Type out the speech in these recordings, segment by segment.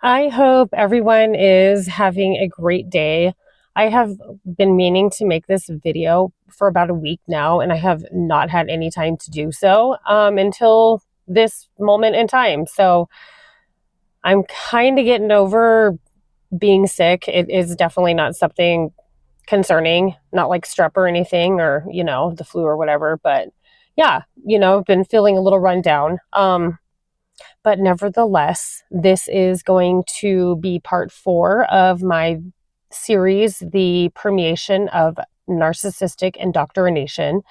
I hope everyone is having a great day. I have been meaning to make this video for about a week now, and I have not had any time to do so until this moment in time. So I'm kind of getting over being sick. It is definitely not something concerning, not like strep or anything, or, the flu or whatever. But yeah, I've been feeling a little run down. But nevertheless, this is going to be part 4 of my series, The Permeation of Narcissistic Indoctrination.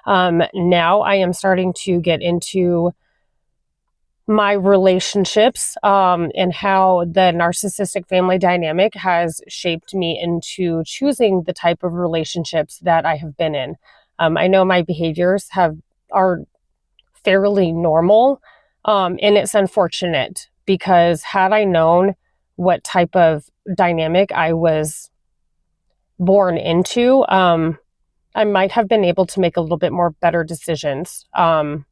Now I am starting to get into my relationships and how the narcissistic family dynamic has shaped me into choosing the type of relationships that I have been in. I know my behaviors are fairly normal. And it's unfortunate because had I known what type of dynamic I was born into, I might have been able to make a little bit more better decisions and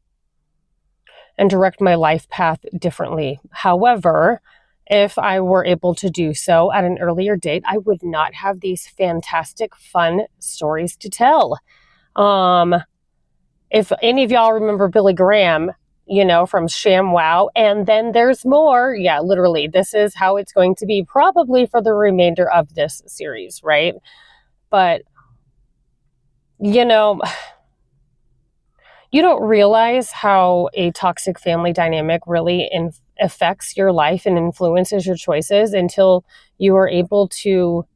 direct my life path differently. However, if I were able to do so at an earlier date, I would not have these fantastic, fun stories to tell. If any of y'all remember Billy Graham, from ShamWow, and then there's more. Yeah, literally, this is how it's going to be probably for the remainder of this series, right? But, you don't realize how a toxic family dynamic really affects your life and influences your choices until you are able to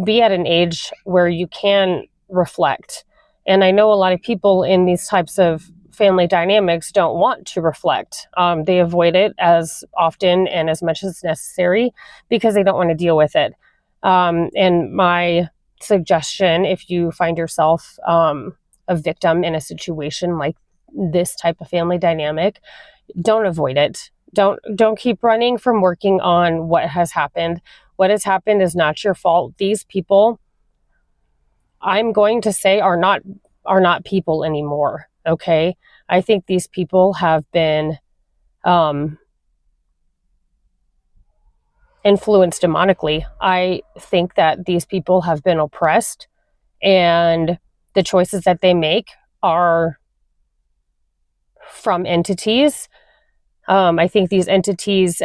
be at an age where you can reflect. And I know a lot of people in these types of family dynamics don't want to reflect. They avoid it as often and as much as necessary because they don't want to deal with it. And my suggestion, if you find yourself a victim in a situation like this type of family dynamic, don't avoid it. Don't keep running from working on what has happened. What has happened is not your fault. These people, I'm going to say, are not people anymore. Okay. I think these people have been influenced demonically. I think that these people have been oppressed, and the choices that they make are from entities. I think these entities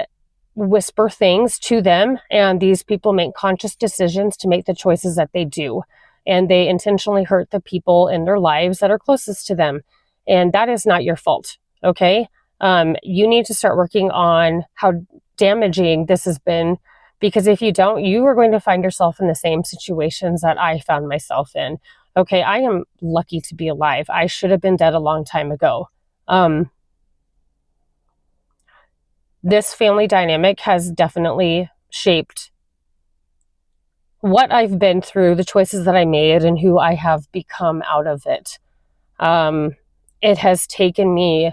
whisper things to them, and these people make conscious decisions to make the choices that they do. And they intentionally hurt the people in their lives that are closest to them. And that is not your fault, okay? You need to start working on how damaging this has been, because if you don't, you are going to find yourself in the same situations that I found myself in. Okay, I am lucky to be alive. I should have been dead a long time ago. This family dynamic has definitely shaped what I've been through, the choices that I made, and who I have become out of it. It has taken me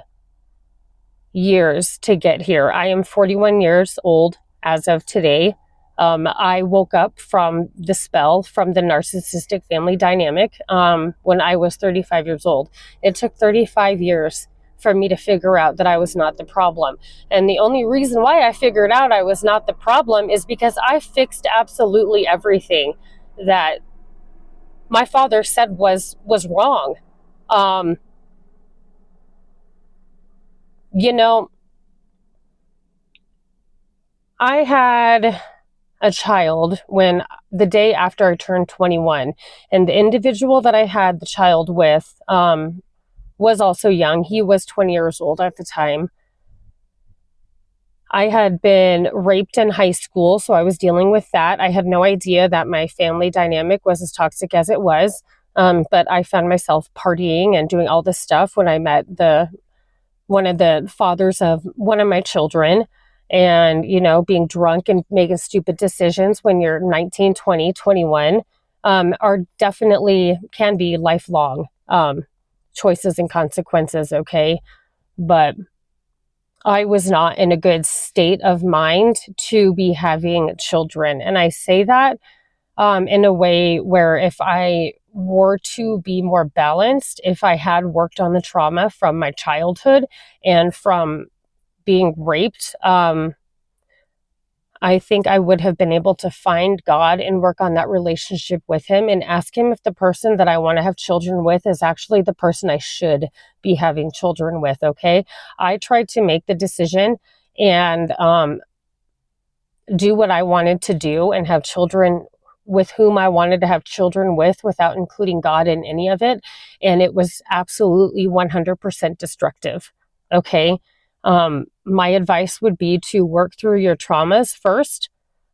years to get here. I am 41 years old as of today. I woke up from the spell from the narcissistic family dynamic when I was 35 years old. It took 35 years for me to figure out that I was not the problem. And the only reason why I figured out I was not the problem is because I fixed absolutely everything that my father said was wrong. I had a child when the day after I turned 21, and the individual that I had the child with was also young. He was 20 years old at the time. I had been raped in high school, so I was dealing with that. I had no idea that my family dynamic was as toxic as it was, but I found myself partying and doing all this stuff when I met one of the fathers of one of my children, and, being drunk and making stupid decisions when you're 19, 20, 21 are definitely can be lifelong choices and consequences, okay? But I was not in a good state of mind to be having children. And I say that in a way where if I were to be more balanced, if I had worked on the trauma from my childhood and from being raped, I think I would have been able to find God and work on that relationship with him and ask him if the person that I want to have children with is actually the person I should be having children with, okay? I tried to make the decision and do what I wanted to do and have children with whom I wanted to have children with without including God in any of it. And it was absolutely 100% destructive. Okay. My advice would be to work through your traumas first.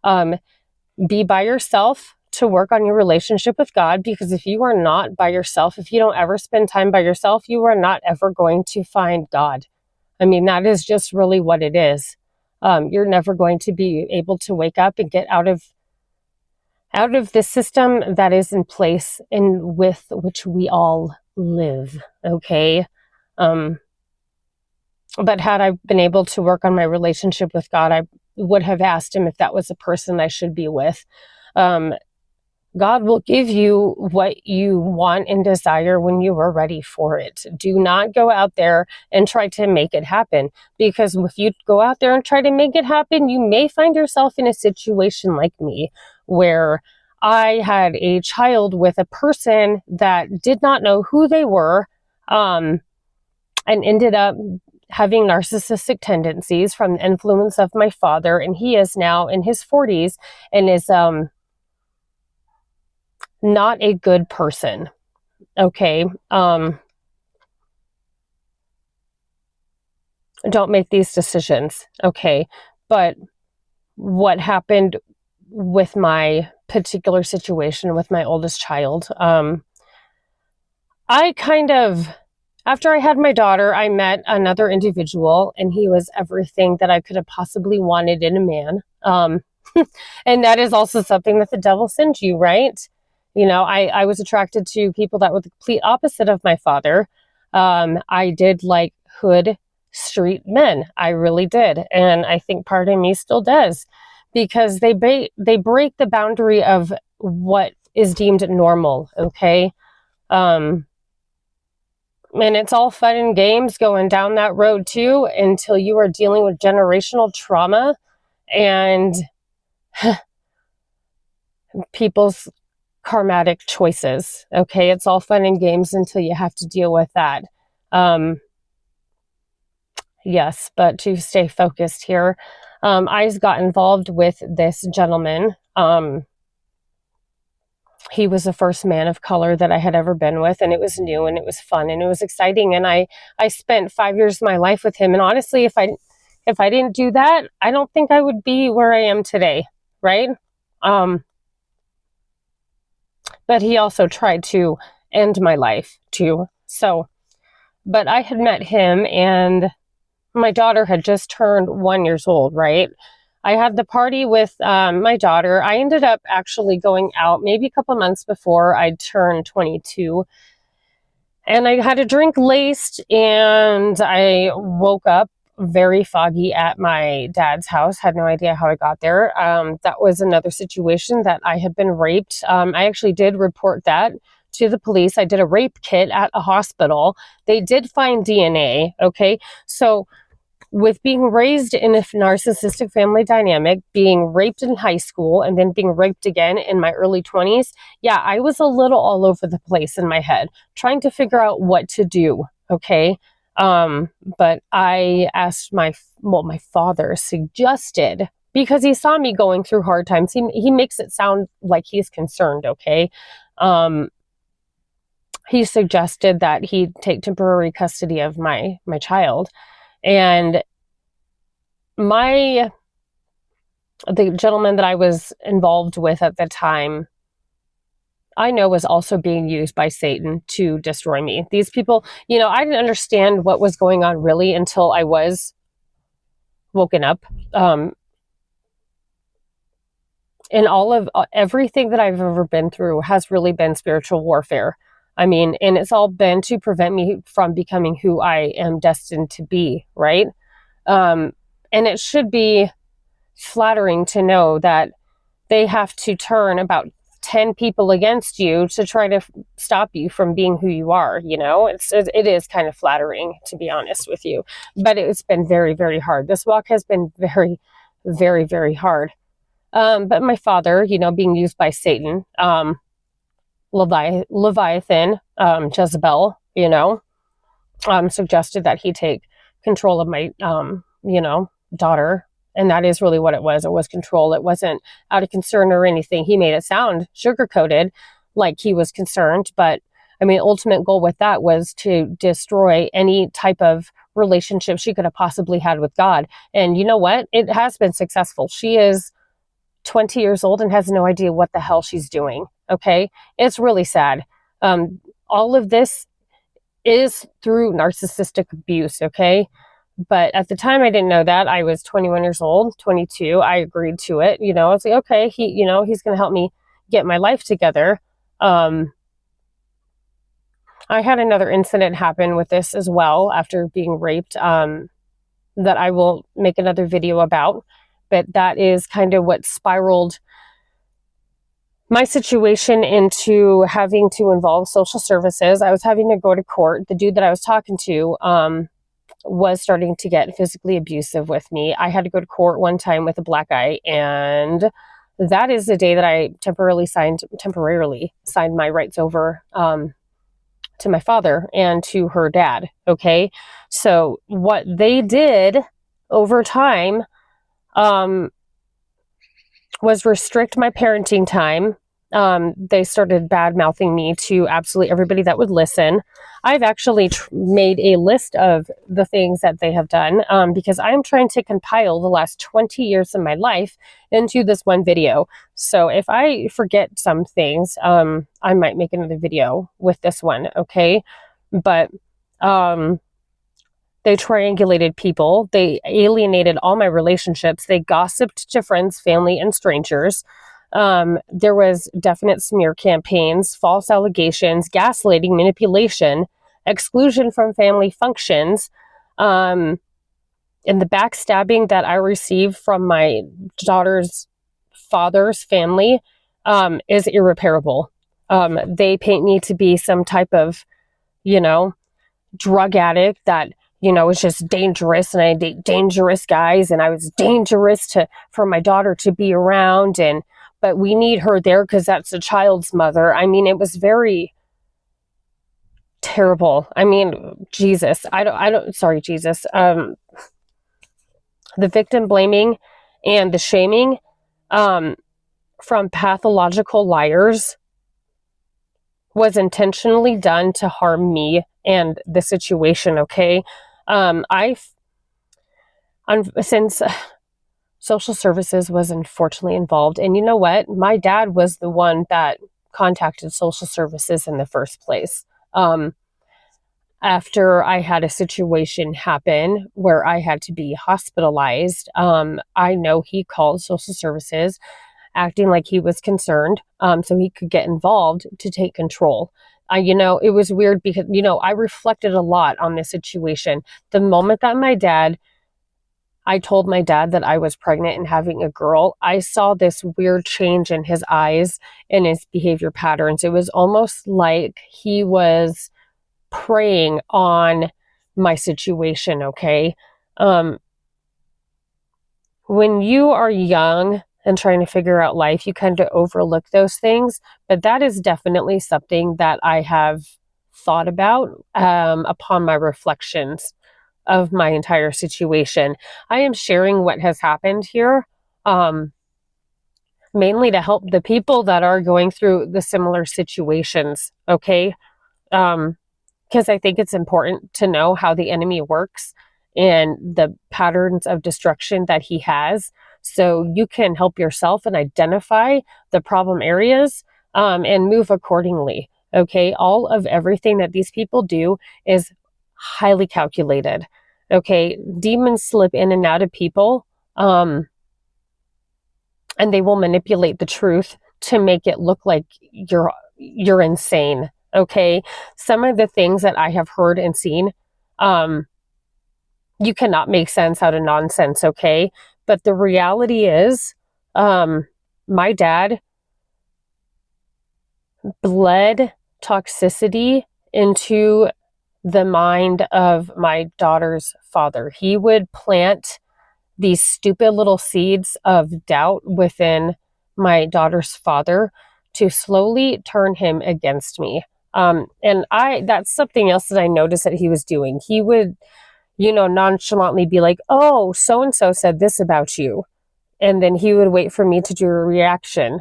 Be by yourself to work on your relationship with God, because if you are not by yourself, if you don't ever spend time by yourself, you are not ever going to find God. I mean, that is just really what it is. You're never going to be able to wake up and get out of the system that is in place and with which we all live. Okay. But had I been able to work on my relationship with God, I would have asked him if that was a person I should be with. God will give you what you want and desire when you are ready for it. Do not go out there and try to make it happen, because if you go out there and try to make it happen, you may find yourself in a situation like me, where I had a child with a person that did not know who they were, and ended up having narcissistic tendencies from the influence of my father. And he is now in his 40s and is not a good person. Okay. Don't make these decisions. Okay. But what happened with my particular situation with my oldest child, after I had my daughter, I met another individual, and he was everything that I could have possibly wanted in a man. And that is also something that the devil sends you, right? You know, I was attracted to people that were the complete opposite of my father. I did like hood street men. I really did. And I think part of me still does, because they break the boundary of what is deemed normal. Okay. And it's all fun and games going down that road too, until you are dealing with generational trauma and people's karmatic choices. Okay, it's all fun and games until you have to deal with that. Yes, but to stay focused here, I got involved with this gentleman. He was the first man of color that I had ever been with, and it was new and it was fun and it was exciting. And I spent 5 years of my life with him. And honestly, if I didn't do that, I don't think I would be where I am today, right? But he also tried to end my life too. So, but I had met him, and my daughter had just turned 1 year old, right? I had the party with my daughter. I ended up actually going out maybe a couple months before I turned 22. And I had a drink laced, and I woke up very foggy at my dad's house. Had no idea how I got there. That was another situation that I had been raped. I actually did report that to the police. I did a rape kit at a hospital. They did find DNA. Okay. So with being raised in a narcissistic family dynamic, being raped in high school, and then being raped again in my early 20s, yeah, I was a little all over the place in my head, trying to figure out what to do, okay? But I asked my father suggested, because he saw me going through hard times, he makes it sound like he's concerned, okay? He suggested that he take temporary custody of my child. And the gentleman that I was involved with at the time, I know was also being used by Satan to destroy me. These people, you know, I didn't understand what was going on really until I was woken up. And all of everything that I've ever been through has really been spiritual warfare. I mean, and it's all been to prevent me from becoming who I am destined to be, right? And it should be flattering to know that they have to turn about 10 people against you to try to stop you from being who you are. You know, it is kind of flattering, to be honest with you, but it's been very, very hard. This walk has been very, very, very hard. But my father, being used by Satan, Leviathan, Jezebel, suggested that he take control of my, daughter. And that is really what it was. It was control. It wasn't out of concern or anything. He made it sound sugar-coated, like he was concerned. But I mean, ultimate goal with that was to destroy any type of relationship she could have possibly had with God. And you know what? It has been successful. She is 20 years old and has no idea what the hell she's doing. Okay. It's really sad. All of this is through narcissistic abuse. Okay. But at the time I didn't know that. I was 21 years old, 22. I agreed to it. I was like, okay, he's going to help me get my life together. I had another incident happen with this as well after being raped, that I will make another video about. But that is kind of what spiraled my situation into having to involve social services. I was having to go to court. The dude that I was talking to was starting to get physically abusive with me. I had to go to court one time with a black eye, and that is the day that I temporarily signed my rights over to my father and to her dad. Okay. So what they did over time was restrict my parenting time. They started bad-mouthing me to absolutely everybody that would listen. I've actually made a list of the things that they have done because I'm trying to compile the last 20 years of my life into this one video. So if I forget some things, I might make another video with this one, okay? But they triangulated people. They alienated all my relationships. They gossiped to friends, family, and strangers. There was definite smear campaigns, false allegations, gaslighting, manipulation, exclusion from family functions, and the backstabbing that I received from my daughter's father's family is irreparable. They paint me to be some type of, drug addict that was just dangerous, and I date dangerous guys, and I was dangerous for my daughter to be around, but we need her there because that's a child's mother. I mean, it was very terrible. I mean, Jesus, Jesus. The victim blaming and the shaming from pathological liars was intentionally done to harm me and the situation. Okay. Since social services was unfortunately involved, and you know what? My dad was the one that contacted social services in the first place. After I had a situation happen where I had to be hospitalized, I know he called social services acting like he was concerned, so he could get involved to take control. It was weird because, I reflected a lot on this situation. The moment that I told my dad that I was pregnant and having a girl, I saw this weird change in his eyes and his behavior patterns. It was almost like he was preying on my situation, okay? When you are young and trying to figure out life, you kind of overlook those things, but that is definitely something that I have thought about upon my reflections of my entire situation. I am sharing what has happened here, mainly to help the people that are going through the similar situations, okay? Because I think it's important to know how the enemy works and the patterns of destruction that he has, so you can help yourself and identify the problem areas and move accordingly, okay? All of everything that these people do is highly calculated, okay? Demons slip in and out of people, and they will manipulate the truth to make it look like you're insane, okay? Some of the things that I have heard and seen, you cannot make sense out of nonsense, okay? But the reality is, my dad bled toxicity into the mind of my daughter's father. He would plant these stupid little seeds of doubt within my daughter's father to slowly turn him against me. And that's something else that I noticed that he was doing. He would, nonchalantly be like, oh, so-and-so said this about you. And then he would wait for me to do a reaction,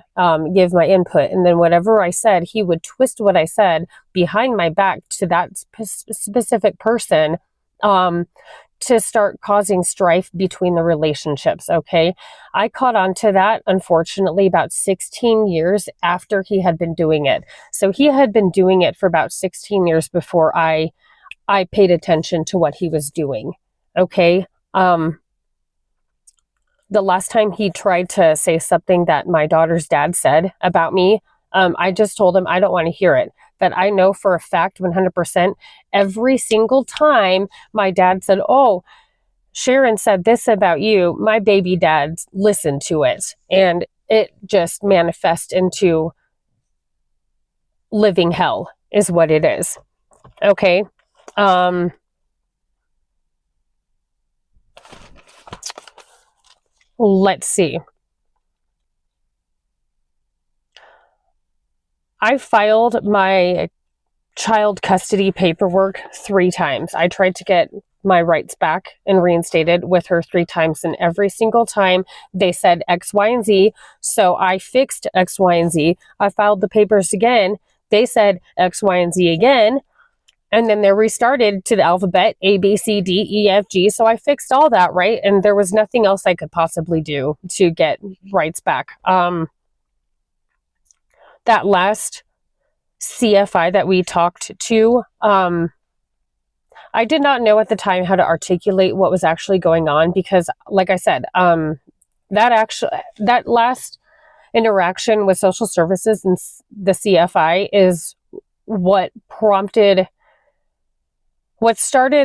give my input. And then whatever I said, he would twist what I said behind my back to that specific person, to start causing strife between the relationships, okay? I caught on to that, unfortunately, about 16 years after he had been doing it. So he had been doing it for about 16 years before I paid attention to what he was doing, okay? The last time he tried to say something that my daughter's dad said about me, I just told him I don't want to hear it. That I know for a fact 100% every single time my dad said, oh, Sharon said this about you, my baby dad listened to it. And it just manifests into living hell is what it is. Okay. Let's see. I filed my child custody paperwork 3 times. I tried to get my rights back and reinstated with her 3 times, and every single time they said X, Y, and Z. So I fixed X, Y, and Z. I filed the papers again. They said X, Y, and Z again. And then they restarted to the alphabet, A, B, C, D, E, F, G. So I fixed all that, right? And there was nothing else I could possibly do to get rights back. That last CFI that we talked to, I did not know at the time how to articulate what was actually going on because, like I said, that last interaction with social services and the CFI is what started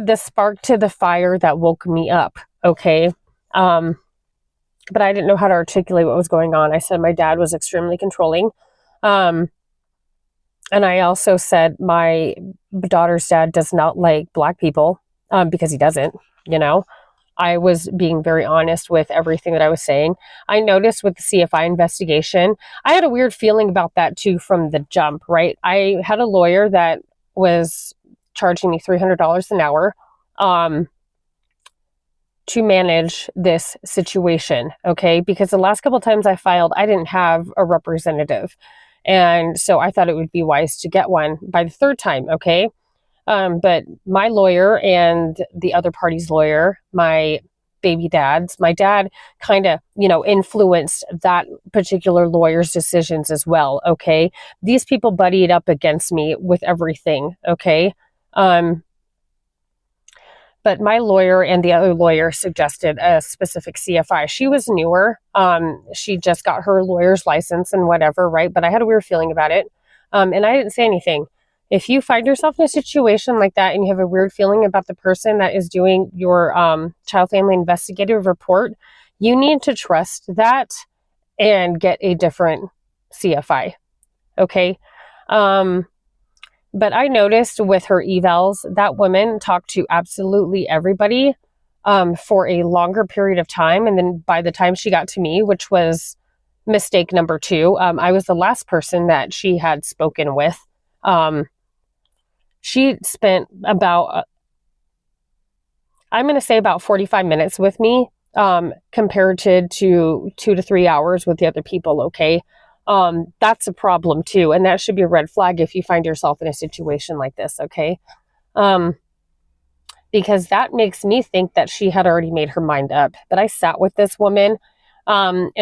the spark to the fire that woke me up, okay? But I didn't know how to articulate what was going on. I said my dad was extremely controlling. And I also said my daughter's dad does not like Black people, because he doesn't, I was being very honest with everything that I was saying. I noticed with the CFI investigation, I had a weird feeling about that too from the jump, right? I had a lawyer that was charging me $300 an hour to manage this situation, okay? Because the last couple of times I filed, I didn't have a representative. And so I thought it would be wise to get one by the 3rd time, okay? But my lawyer and the other party's lawyer, my dad kind of, influenced that particular lawyer's decisions as well, okay? These people buddied up against me with everything, okay? But my lawyer and the other lawyer suggested a specific CFI. She was newer. She just got her lawyer's license and whatever, right? But I had a weird feeling about it. And I didn't say anything. If you find yourself in a situation like that and you have a weird feeling about the person that is doing your child family investigative report, you need to trust that and get a different CFI. Okay? But I noticed with her evals, that woman talked to absolutely everybody for a longer period of time. And then by the time she got to me, which was mistake number 2, I was the last person that she had spoken with. She spent about, I'm going to say about 45 minutes with me compared to 2 to 3 hours with the other people, okay? That's a problem too. And that should be a red flag if you find yourself in a situation like this, okay? Because that makes me think that she had already made her mind up. But I sat with this woman, and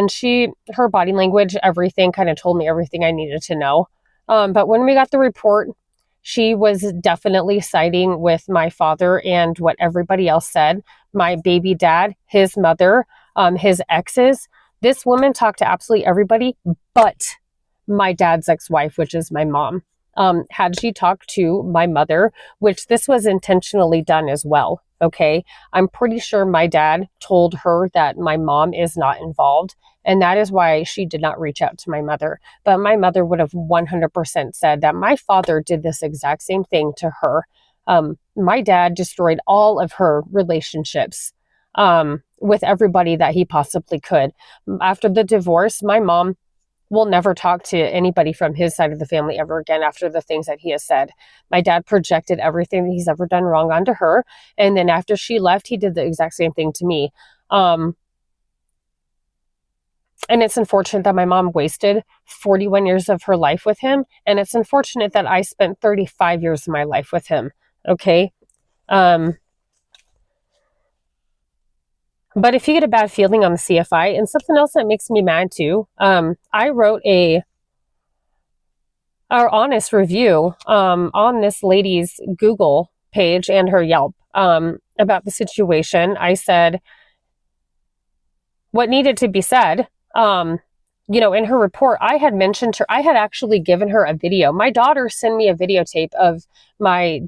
her body language, everything kind of told me everything I needed to know. But when we got the report, she was definitely siding with my father and what everybody else said. My baby dad, his mother, his exes. This woman talked to absolutely everybody but my dad's ex-wife, which is my mom. Had she talked to my mother, which this was intentionally done as well, okay? I'm pretty sure my dad told her that my mom is not involved, and that is why she did not reach out to my mother. But my mother would have 100% said that my father did this exact same thing to her. My dad destroyed all of her relationships. with everybody that he possibly could. After the divorce, my mom will never talk to anybody from his side of the family ever again after the things that he has said. My dad projected everything that he's ever done wrong onto her. And then after she left, he did the exact same thing to me. And it's unfortunate that my mom wasted 41 years of her life with him. And it's unfortunate that I spent 35 years of my life with him. Okay. But if you get a bad feeling on the CFI, and something else that makes me mad too, I wrote our honest review on this lady's Google page and her Yelp about the situation. I said what needed to be said. You know, in her report, I had mentioned her, I had actually given her a video. My daughter sent me a videotape of my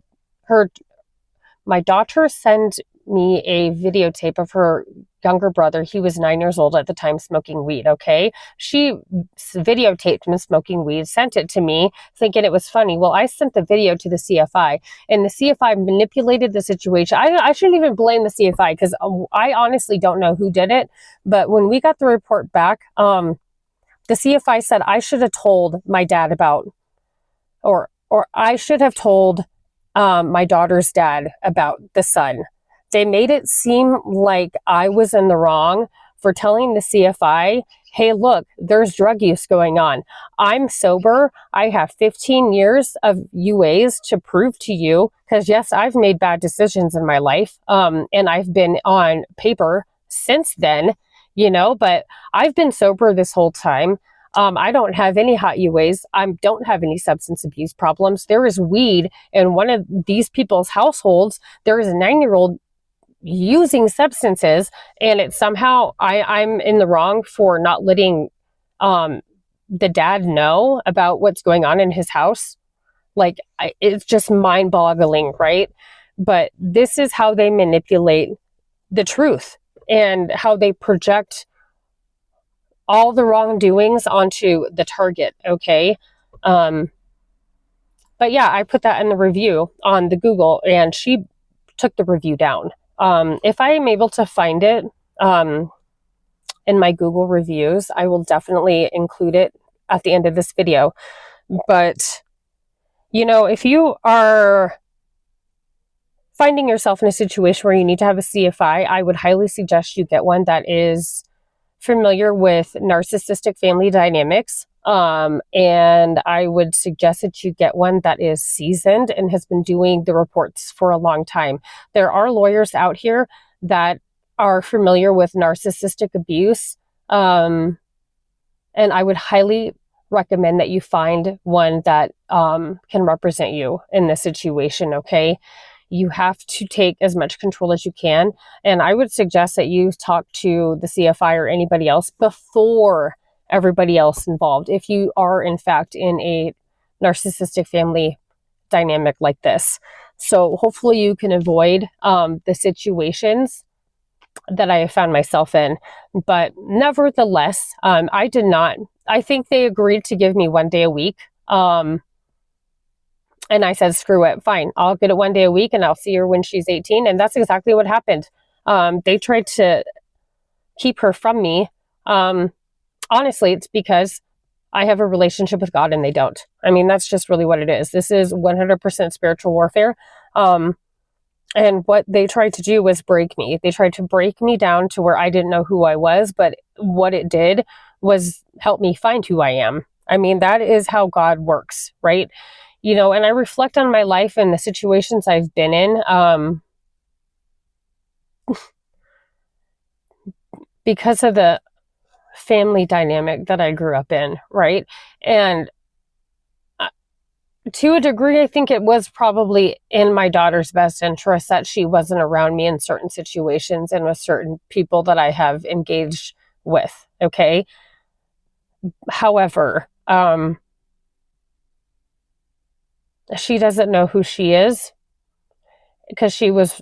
daughter sent me a videotape of her younger brother. He was 9 years old at the time, smoking weed. Okay. She videotaped him smoking weed, sent it to me thinking it was funny. Well, I sent the video to the CFI, and the CFI manipulated the situation. I shouldn't even blame the CFI because I honestly don't know who did it. But when we got the report back, the CFI said I should have told my dad about, or I should have told my daughter's dad about the son. They made it seem like I was in the wrong for telling the CFI, hey, look, there's drug use going on. I'm sober. I have 15 years of UAs to prove to you, because yes, I've made bad decisions in my life. And I've been on paper since then, you know, but I've been sober this whole time. I don't have any hot UAs. I don't have any substance abuse problems. There is weed in one of these people's households. There is a 9-year-old using substances, and it's somehow I'm in the wrong for not letting the dad know about what's going on in his house. Like, it's just mind-boggling, right? But this is how they manipulate the truth and how they project all the wrongdoings onto the target, okay? But yeah, I put that in the review on the Google, and she took the review down. If I am able to find it in my Google reviews, I will definitely include it at the end of this video. But, you know, if you are finding yourself in a situation where you need to have a CFI, I would highly suggest you get one that is familiar with narcissistic family dynamics. And I would suggest that you get one that is seasoned and has been doing the reports for a long time. There are lawyers out here that are familiar with narcissistic abuse. And I would highly recommend that you find one that can represent you in this situation, okay? You have to take as much control as you can. And I would suggest that you talk to the CFI or anybody else before everybody else involved, if you are in fact in a narcissistic family dynamic like this. So hopefully you can avoid the situations that I have found myself in. But nevertheless, I think they agreed to give me 1 day a week. And I said, screw it, fine, I'll get it 1 day a week and I'll see her when she's 18. And that's exactly what happened. They tried to keep her from me. Honestly, it's because I have a relationship with God and they don't. I mean, that's just really what it is. This is 100% spiritual warfare. And what they tried to do was break me. They tried to break me down to where I didn't know who I was, but what it did was help me find who I am. I mean, that is how God works, right? You know, and I reflect on my life and the situations I've been in, because of the family dynamic that I grew up in, right? And to a degree, I think it was probably in my daughter's best interest that she wasn't around me in certain situations and with certain people that I have engaged with, okay? However, she doesn't know who she is because she was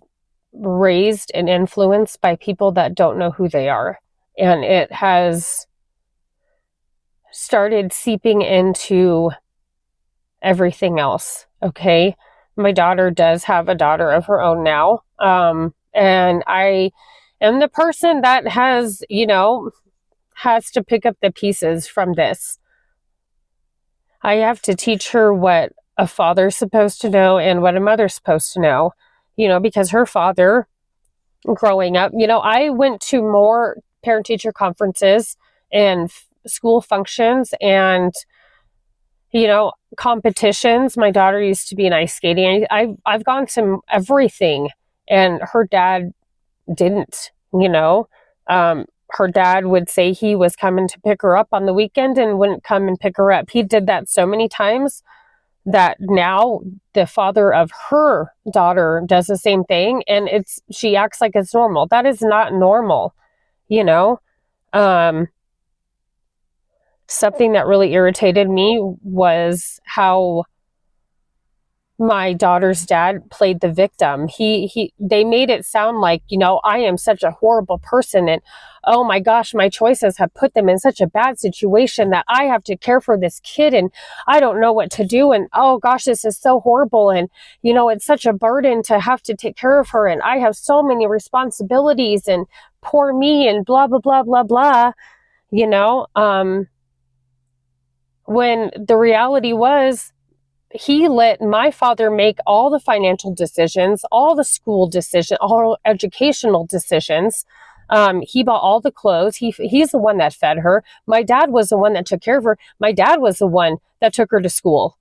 raised and influenced by people that don't know who they are. And it has started seeping into everything else, okay? My daughter does have a daughter of her own now. And am the person that has, has to pick up the pieces from this. I have to teach her what a father's supposed to know and what a mother's supposed to know, because her father, growing up, I went to more parent-teacher conferences and school functions and, competitions. My daughter used to be in ice skating. I've gone to everything, and her dad didn't, her dad would say he was coming to pick her up on the weekend and wouldn't come and pick her up. He did that so many times that now the father of her daughter does the same thing, and she acts like it's normal. That is not normal, something that really irritated me was how my daughter's dad played the victim. They made it sound like, I am such a horrible person, and oh my gosh, my choices have put them in such a bad situation that I have to care for this kid and I don't know what to do, and oh gosh, this is so horrible, and it's such a burden to have to take care of her, and I have so many responsibilities, and poor me, and blah blah blah blah blah, when the reality was, he let my father make all the financial decisions, all the school decisions, all educational decisions. He bought all the clothes. He's the one that fed her. My dad was the one that took care of her. My dad was the one that took her to school.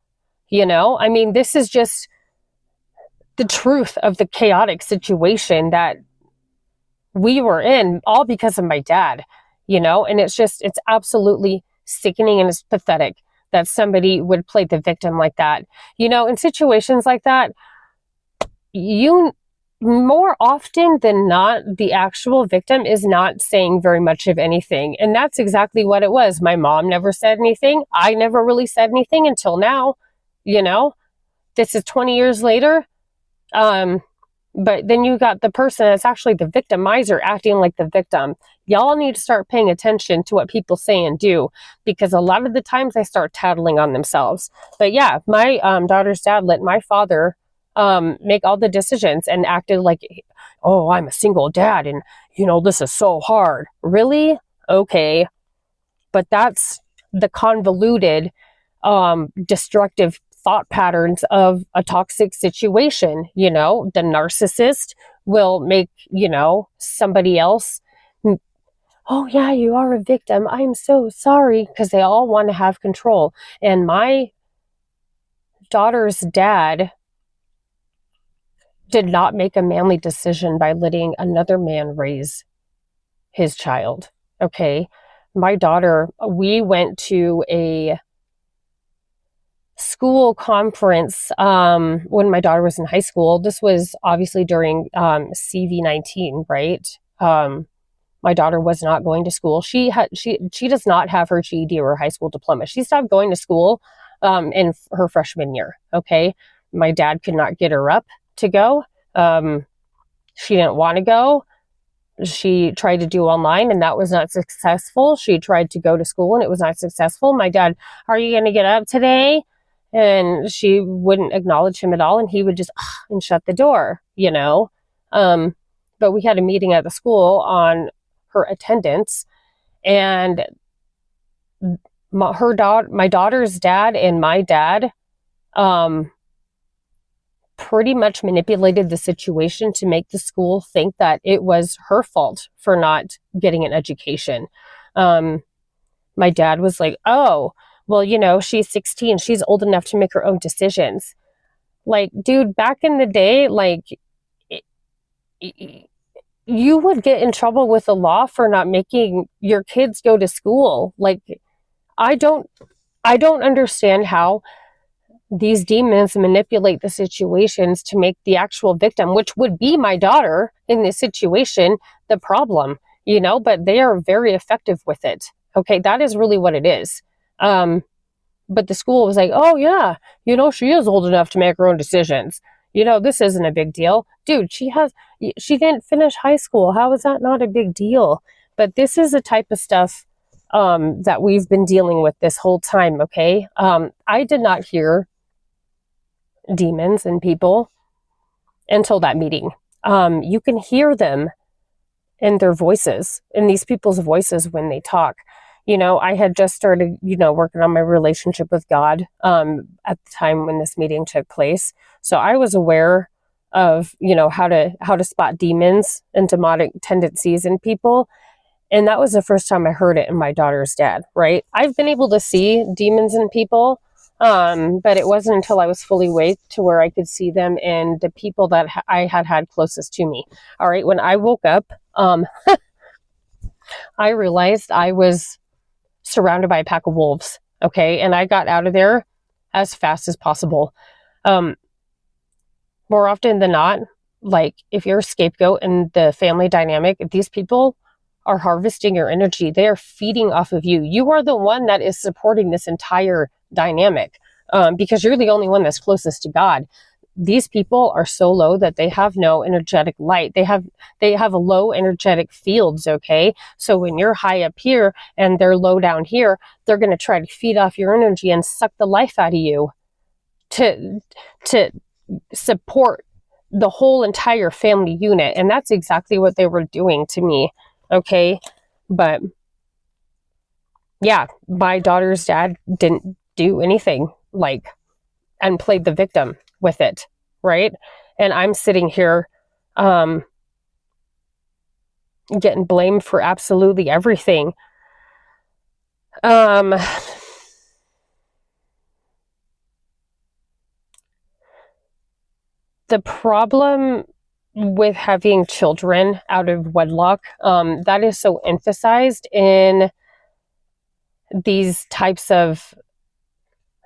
This is just the truth of the chaotic situation that we were in, all because of my dad, and it's absolutely sickening, and it's pathetic that somebody would play the victim like that. In situations like that, more often than not, the actual victim is not saying very much of anything. And that's exactly what it was. My mom never said anything. I never really said anything until now. This is 20 years later. But then you got the person that's actually the victimizer acting like the victim. Y'all need to start paying attention to what people say and do, because a lot of the times they start tattling on themselves. But yeah, my daughter's dad let my father make all the decisions and acted like, oh, I'm a single dad and, this is so hard. Really? Okay. But that's the convoluted, destructive thought patterns of a toxic situation. The narcissist will make, somebody else, oh yeah, you are a victim, I'm so sorry, because they all want to have control. And my daughter's dad did not make a manly decision by letting another man raise his child. Okay. My daughter, we went to a school conference when my daughter was in high school. This was obviously during CV-19, right? My daughter was not going to school. She does not have her GED or her high school diploma. She stopped going to school in her freshman year. Okay. My dad could not get her up to go. She didn't want to go. She tried to do online and that was not successful. She tried to go to school and it was not successful. My dad, are you going to get up today? And she wouldn't acknowledge him at all. And he would just and shut the door, But we had a meeting at the school on her attendance, and my daughter's dad and my dad pretty much manipulated the situation to make the school think that it was her fault for not getting an education. My dad was like, oh, well, she's 16. She's old enough to make her own decisions. Like, dude, back in the day, you would get in trouble with the law for not making your kids go to school. Like, I don't understand how these demons manipulate the situations to make the actual victim, which would be my daughter in this situation, the problem, but they are very effective with it. Okay, that is really what it is. But the school was like, oh yeah, she is old enough to make her own decisions. This isn't a big deal. Dude, she didn't finish high school. How is that not a big deal? But this is the type of stuff that we've been dealing with this whole time, okay? I did not hear demons and people until that meeting. You can hear them in their voices, in these people's voices when they talk. I had just started, working on my relationship with God at the time when this meeting took place. So I was aware of, how to spot demons and demonic tendencies in people. And that was the first time I heard it in my daughter's dad, right? I've been able to see demons in people, but it wasn't until I was fully awake to where I could see them in the people that I had closest to me. All right, when I woke up, I realized I was surrounded by a pack of wolves, okay? And I got out of there as fast as possible. More often than not, like if you're a scapegoat in the family dynamic, these people are harvesting your energy. They are feeding off of you. You are the one that is supporting this entire dynamic because you're the only one that's closest to God. These people are so low that they have no energetic light. They have low energetic fields, okay? So when you're high up here and they're low down here, they're going to try to feed off your energy and suck the life out of you to support the whole entire family unit. And that's exactly what they were doing to me, okay? But yeah, my daughter's dad didn't do anything and played the victim with it, right? And I'm sitting here getting blamed for absolutely everything. The problem with having children out of wedlock, that is so emphasized in these types of,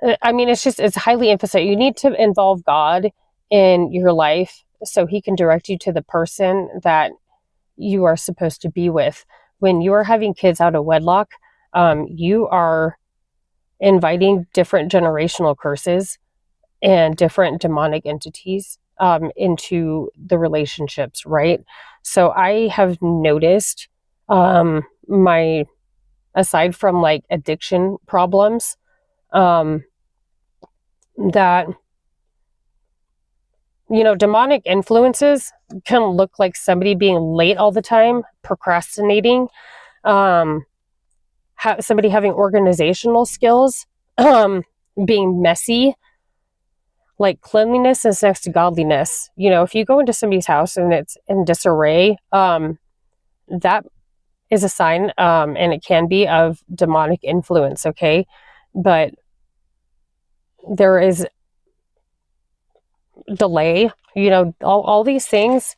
it's highly emphasized. You need to involve God in your life so he can direct you to the person that you are supposed to be with. When you are having kids out of wedlock, you are inviting different generational curses and different demonic entities into the relationships, right? So I have noticed aside from like addiction problems, that demonic influences can look like somebody being late all the time, procrastinating, somebody having organizational skills, being messy. Like cleanliness is next to godliness. If you go into somebody's house and it's in disarray, that is a sign, and it can be of demonic influence, okay? But there is delay, all these things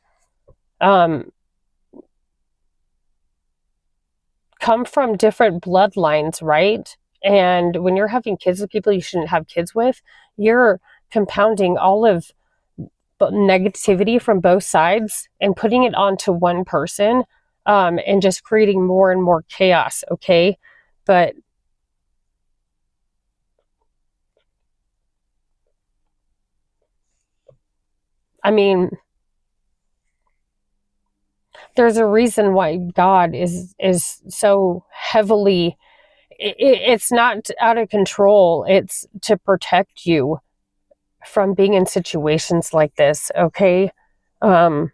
come from different bloodlines, right? And when you're having kids with people you shouldn't have kids with, you're compounding all of negativity from both sides and putting it onto one person, and just creating more and more chaos, okay? But there's a reason why God is so heavily, it's not out of control. It's to protect you from being in situations like this, okay? My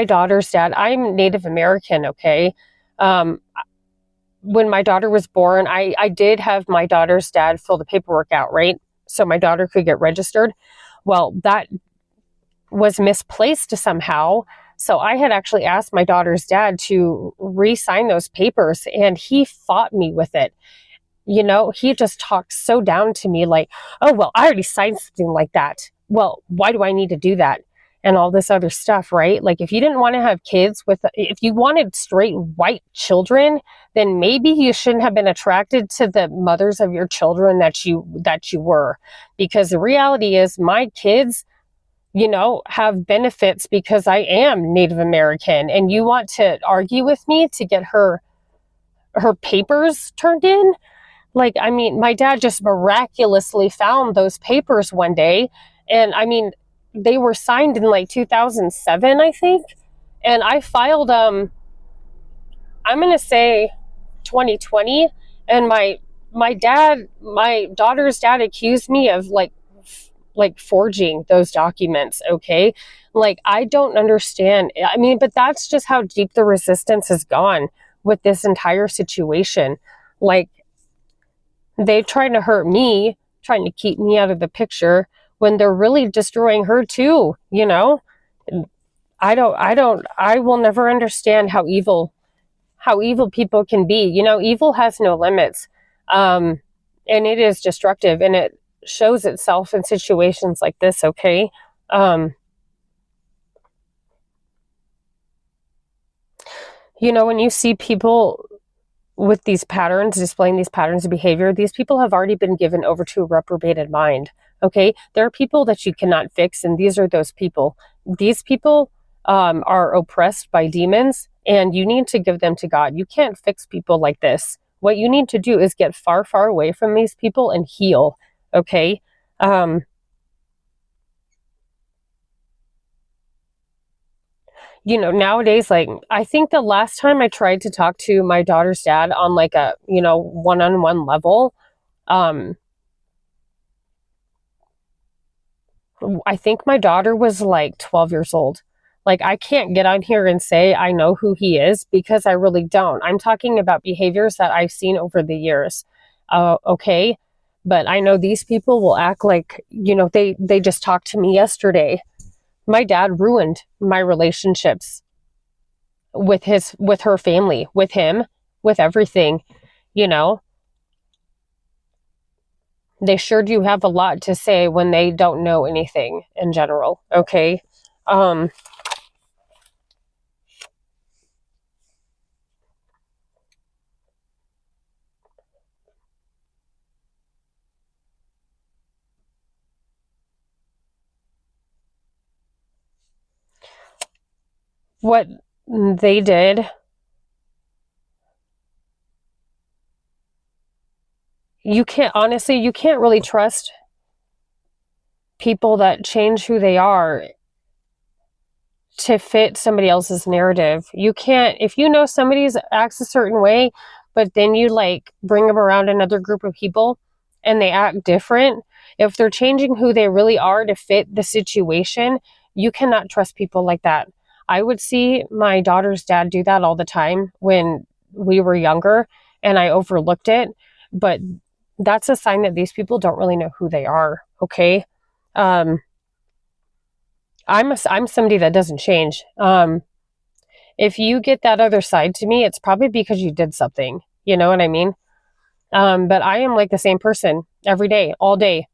daughter's dad, I'm Native American, okay? When my daughter was born, I did have my daughter's dad fill the paperwork out, right? So my daughter could get registered. Well, that was misplaced somehow. So I had actually asked my daughter's dad to re-sign those papers, and he fought me with it. He just talked so down to me like, oh, well, I already signed something like that. Well, why do I need to do that? And all this other stuff, right? Like if you didn't want to have kids if you wanted straight white children, then maybe you shouldn't have been attracted to the mothers of your children that you were. Because the reality is my kids, have benefits because I am Native American, and you want to argue with me to get her papers turned in? Like, my dad just miraculously found those papers one day, and they were signed in like 2007, I think, and I filed I'm gonna say 2020, and my daughter's dad accused me of like like forging those documents, okay? Like, I don't understand. I mean, but that's just how deep the resistance has gone with this entire situation. Like, they tried to hurt me, trying to keep me out of the picture when they're really destroying her too, you know? I will never understand how evil people can be. You know, evil has no limits. And it is destructive, and it shows itself in situations like this, okay? You know, when you see people with these patterns, displaying these patterns of behavior, these people have already been given over to a reprobated mind, okay? There are people that you cannot fix, and these are those people. These people are oppressed by demons, and you need to give them to God. You can't fix people like this. What you need to do is get far, far away from these people and heal, okay? You know, nowadays, like, I think the last time I tried to talk to my daughter's dad on like a, you know, one-on-one level, I think my daughter was like 12 years old. Like, I can't get on here and say I know who he is, because I really don't. I'm talking about behaviors that I've seen over the years. Okay. But I know these people will act like, you know, they just talked to me yesterday. My dad ruined my relationships with her family, with him, with everything, you know. They sure do have a lot to say when they don't know anything in general, okay? What they did, you can't, honestly, you can't really trust people that change who they are to fit somebody else's narrative. You can't, if you know somebody's acts a certain way, but then you like bring them around another group of people and they act different, if they're changing who they really are to fit the situation, you cannot trust people like that. I would see my daughter's dad do that all the time when we were younger, and I overlooked it. But that's a sign that these people don't really know who they are, okay? I'm somebody that doesn't change. If you get that other side to me, it's probably because you did something. You know what I mean? But I am like the same person every day, all day.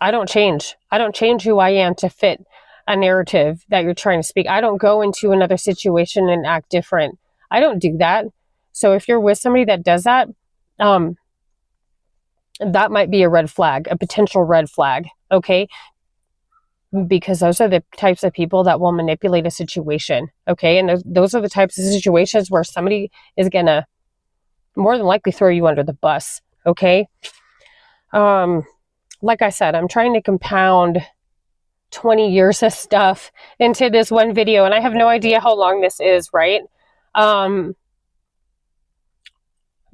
I don't change. I don't change who I am to fit a narrative that you're trying to speak. I don't go into another situation and act different. I don't do that. So if you're with somebody that does that, that might be a red flag, a potential red flag. Okay. Because those are the types of people that will manipulate a situation, okay? And those are the types of situations where somebody is going to more than likely throw you under the bus, okay? Like I said, I'm trying to compound 20 years of stuff into this one video, and I have no idea how long this is, right? But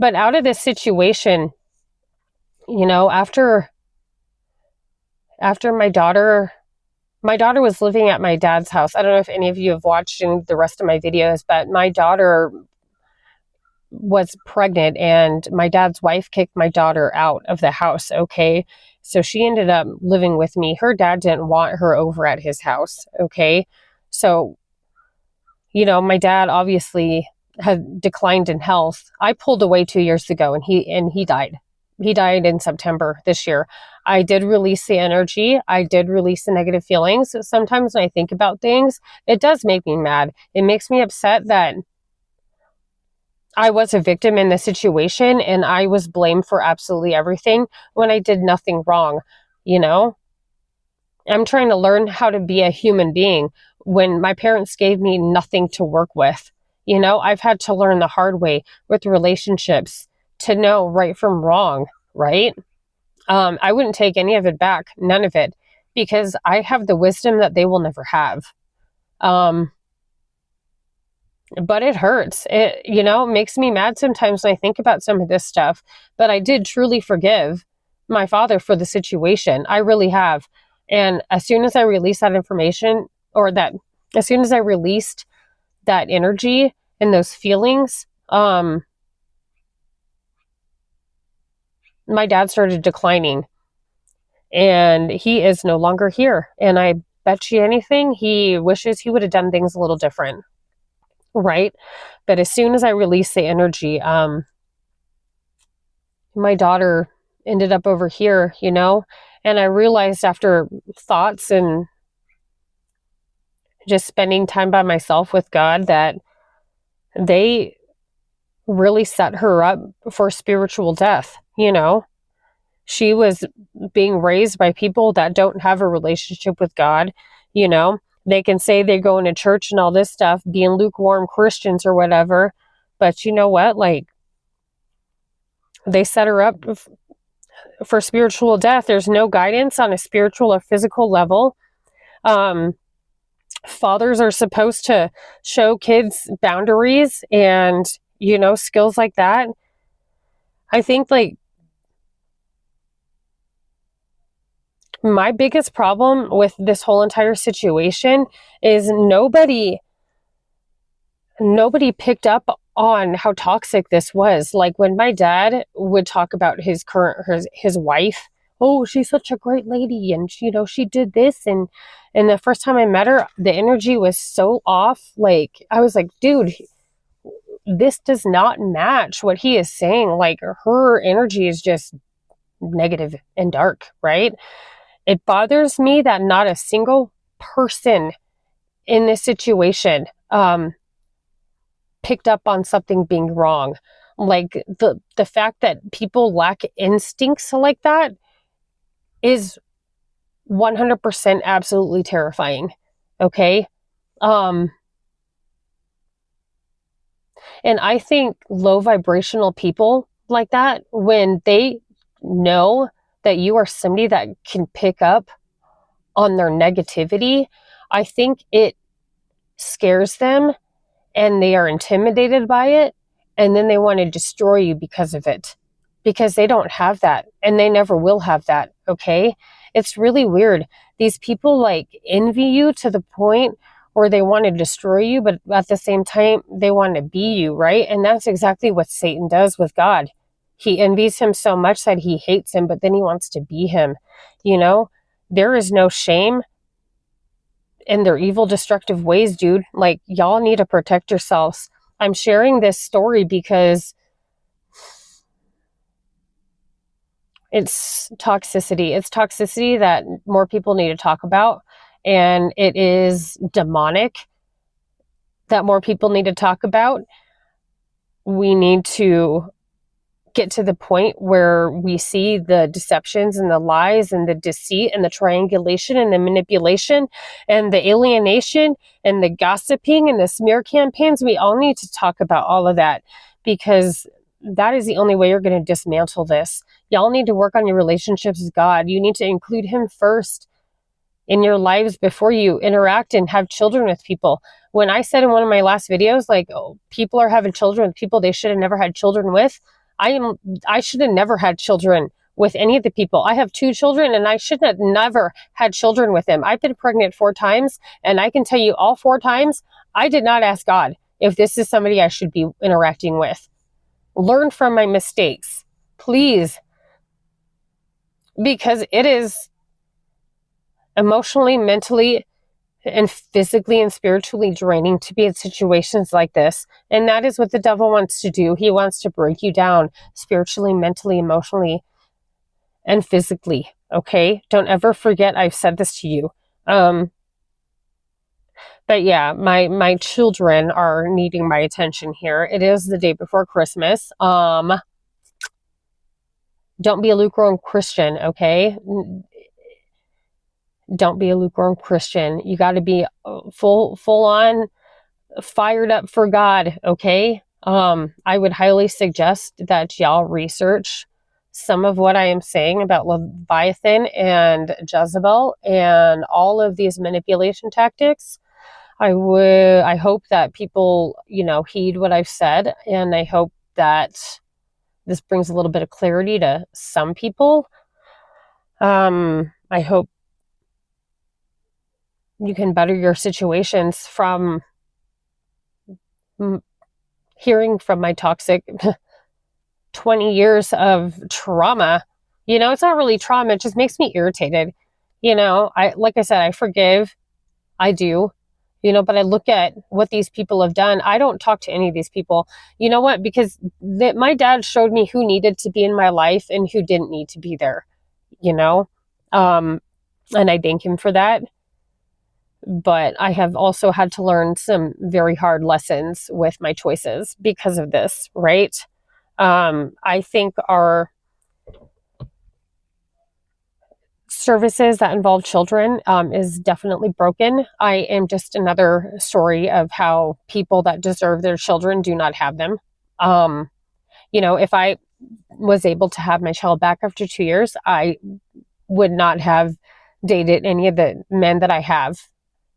out of this situation, you know, after my daughter was living at my dad's house. I don't know if any of you have watched the rest of my videos, but my daughter was pregnant and my dad's wife kicked my daughter out of the house, okay? So she ended up living with me. Her dad didn't want her over at his house, okay? So, you know, my dad obviously had declined in health. I pulled away 2 years ago and he died. He died in September this year. I did release the energy. I did release the negative feelings. Sometimes when I think about things, it does make me mad. It makes me upset that I was a victim in the situation and I was blamed for absolutely everything when I did nothing wrong. You know, I'm trying to learn how to be a human being when my parents gave me nothing to work with. You know, I've had to learn the hard way with relationships to know right from wrong, right? I wouldn't take any of it back, none of it, because I have the wisdom that they will never have. But it hurts. It, you know, makes me mad sometimes when I think about some of this stuff. But I did truly forgive my father for the situation. I really have. And as soon as I released that information, as soon as I released that energy and those feelings, my dad started declining, and he is no longer here. And I bet you anything, he wishes he would have done things a little different. Right. But as soon as I released the energy, my daughter ended up over here, and I realized after thoughts and just spending time by myself with God that they really set her up for spiritual death. She was being raised by people that don't have a relationship with God. They can say they're going to church and all this stuff, being lukewarm Christians or whatever, but you know what, like, they set her up for spiritual death. There's no guidance on a spiritual or physical level. Fathers are supposed to show kids boundaries and, skills like that. I think, like, my biggest problem with this whole entire situation is nobody picked up on how toxic this was. Like, when my dad would talk about his wife, oh, she's such a great lady, and she did this, and the first time I met her, the energy was so off. Like, I was like, dude, this does not match what he is saying. Like, her energy is just negative and dark, right? It bothers me that not a single person in this situation picked up on something being wrong. Like, the fact that people lack instincts like that is 100% absolutely terrifying. Okay? And I think low vibrational people like that, when they know that you are somebody that can pick up on their negativity, I think it scares them and they are intimidated by it, and then they want to destroy you because of it, because they don't have that and they never will have that. Okay? It's really weird. These people like envy you to the point where they want to destroy you, but at the same time they want to be you, right? And that's exactly what Satan does with God. He envies him so much that he hates him, but then he wants to be him. There is no shame in their evil, destructive ways, dude. Like, y'all need to protect yourselves. I'm sharing this story because it's toxicity. It's toxicity that more people need to talk about. And it is demonic that more people need to talk about. We need to get to the point where we see the deceptions and the lies and the deceit and the triangulation and the manipulation and the alienation and the gossiping and the smear campaigns. We all need to talk about all of that, because that is the only way you're going to dismantle this. Y'all need to work on your relationships with God. You need to include him first in your lives before you interact and have children with people. When I said in one of my last videos, like, oh, people are having children with people they should have never had children with, I should have never had children with any of the people. I have 2 children and I should have never had children with them. I've been pregnant 4 times, and I can tell you all 4 times, I did not ask God if this is somebody I should be interacting with. Learn from my mistakes, please, because it is emotionally, mentally, and physically and spiritually draining to be in situations like this. And that is what the devil wants to do. He wants to break you down spiritually, mentally, emotionally, and physically. Okay? Don't ever forget I've said this to you. But yeah, my children are needing my attention here. It is the day before Christmas. Don't be a lukewarm Christian, okay? Don't be a lukewarm Christian. You got to be full on fired up for God, okay? I would highly suggest that y'all research some of what I am saying about Leviathan and Jezebel and all of these manipulation tactics. I hope that people, heed what I've said, and I hope that this brings a little bit of clarity to some people. I hope you can better your situations from hearing from my toxic 20 years of trauma. It's not really trauma, it just makes me irritated. Like I said, I forgive, I do, but I look at what these people have done. I don't talk to any of these people. You know what? Because my dad showed me who needed to be in my life and who didn't need to be there, you know? And I thank him for that. But I have also had to learn some very hard lessons with my choices because of this, right? I think our services that involve children is definitely broken. I am just another story of how people that deserve their children do not have them. If I was able to have my child back after 2 years, I would not have dated any of the men that I have.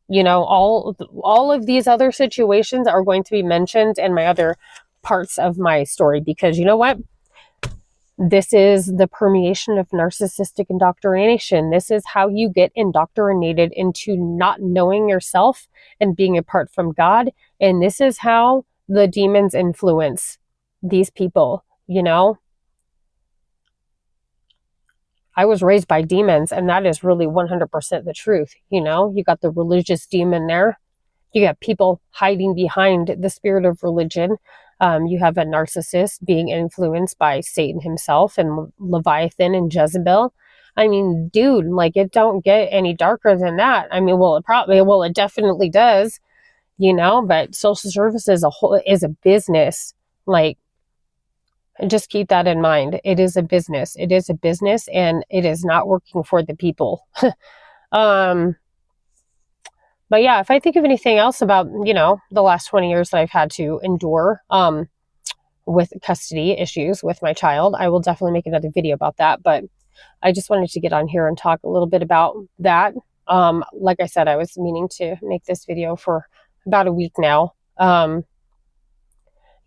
All of these other situations are going to be mentioned in my other parts of my story, because you know what? This is the permeation of narcissistic indoctrination. This is how you get indoctrinated into not knowing yourself and being apart from God. And this is how the demons influence these people, I was raised by demons, and that is really 100% the truth. You got the religious demon there. You got people hiding behind the spirit of religion. You have a narcissist being influenced by Satan himself and Leviathan and Jezebel. I mean, dude, like, it don't get any darker than that. I mean, it definitely does, but social services is a business. Like, just keep that in mind. It is a business. It is a business, and it is not working for the people. But yeah, if I think of anything else about, the last 20 years that I've had to endure with custody issues with my child, I will definitely make another video about that. But I just wanted to get on here and talk a little bit about that. Like I said, I was meaning to make this video for about a week now.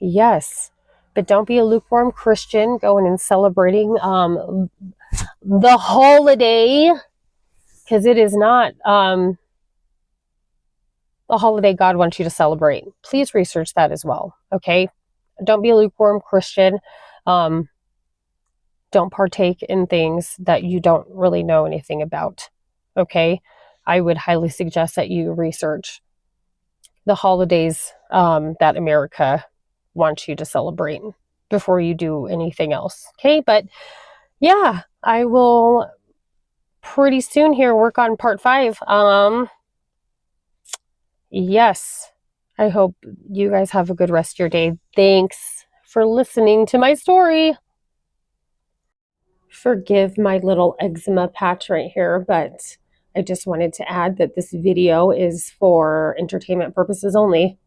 Yes, but don't be a lukewarm Christian going and celebrating the holiday, because it is not the holiday God wants you to celebrate. Please research that as well, okay? Don't be a lukewarm Christian. Don't partake in things that you don't really know anything about, okay? I would highly suggest that you research the holidays that America wants you to celebrate before you do anything else, okay? But yeah, I will pretty soon here work on part 5. Yes, I hope you guys have a good rest of your day. Thanks for listening to my story. Forgive my little eczema patch right here, but I just wanted to add that this video is for entertainment purposes only.